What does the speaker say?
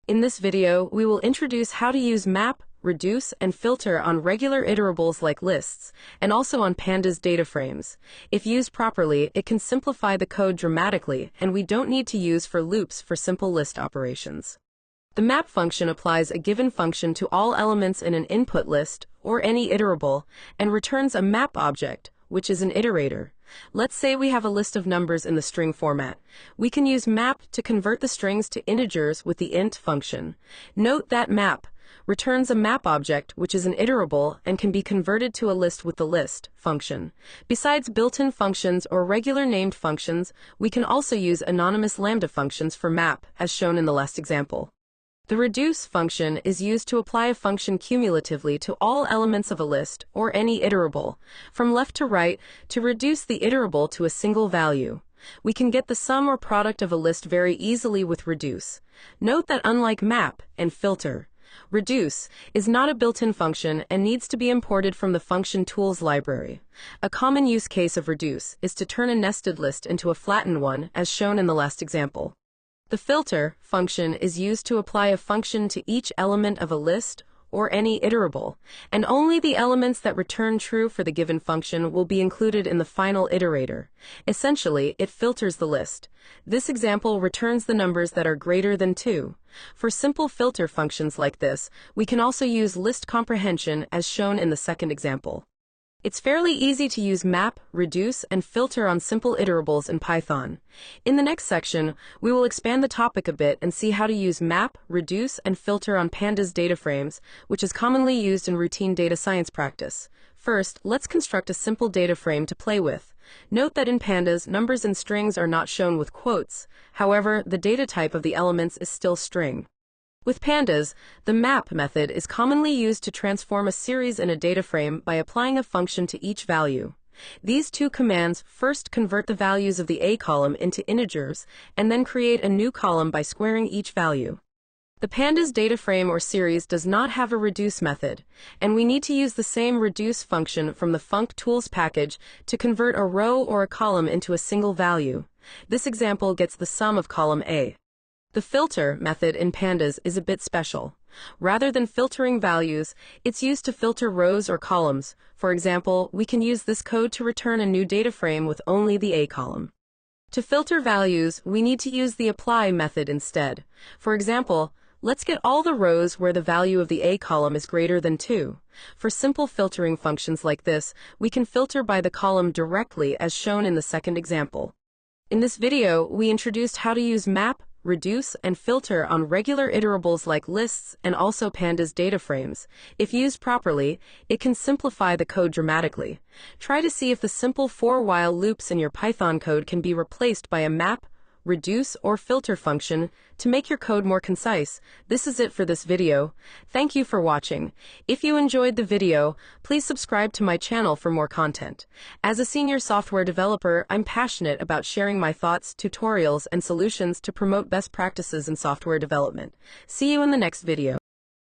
In this video, we will introduce how to use map, reduce, and filter on regular iterables like lists, and also on pandas data frames. If used properly, it can simplify the code dramatically, and we don't need to use for loops for simple list operations. The map function applies a given function to all elements in an input list, or any iterable, and returns a map object, which is an iterator. Let's say we have a list of numbers in the string format. We can use map to convert the strings to integers with the int function. Note that map returns a map object, which is an iterable and can be converted to a list with the list function. Besides built-in functions or regular named functions, we can also use anonymous lambda functions for map, as shown in the last example. The reduce function is used to apply a function cumulatively to all elements of a list, or any iterable, from left to right, to reduce the iterable to a single value. We can get the sum or product of a list very easily with reduce. Note that unlike map and filter, reduce is not a built-in function and needs to be imported from the function tools library. A common use case of reduce is to turn a nested list into a flattened one, as shown in the last example. The filter function is used to apply a function to each element of a list or any iterable, and only the elements that return true for the given function will be included in the final iterator. Essentially, it filters the list. This example returns the numbers that are greater than 2. For simple filter functions like this, we can also use list comprehension as shown in the second example. It's fairly easy to use map, reduce, and filter on simple iterables in Python. In the next section, we will expand the topic a bit and see how to use map, reduce, and filter on pandas data frames, which is commonly used in routine data science practice. First, let's construct a simple data frame to play with. Note that in pandas, numbers and strings are not shown with quotes. However, the data type of the elements is still string. With pandas, the map method is commonly used to transform a series in a data frame by applying a function to each value. These two commands first convert the values of the A column into integers, and then create a new column by squaring each value. The pandas data frame or series does not have a reduce method, and we need to use the same reduce function from the func_tools package to convert a row or a column into a single value. This example gets the sum of column A. The filter method in pandas is a bit special. Rather than filtering values, it's used to filter rows or columns. For example, we can use this code to return a new data frame with only the A column. To filter values, we need to use the apply method instead. For example, let's get all the rows where the value of the A column is greater than 2. For simple filtering functions like this, we can filter by the column directly as shown in the second example. In this video, we introduced how to use map, reduce, and filter on regular iterables like lists and also pandas data frames. If used properly, it can simplify the code dramatically. Try to see if the simple for-while loops in your Python code can be replaced by a map, reduce, or filter function to make your code more concise. This is it for this video. Thank you for watching. If you enjoyed the video, please subscribe to my channel for more content. As a senior software developer, I'm passionate about sharing my thoughts, tutorials, and solutions to promote best practices in software development. See you in the next video.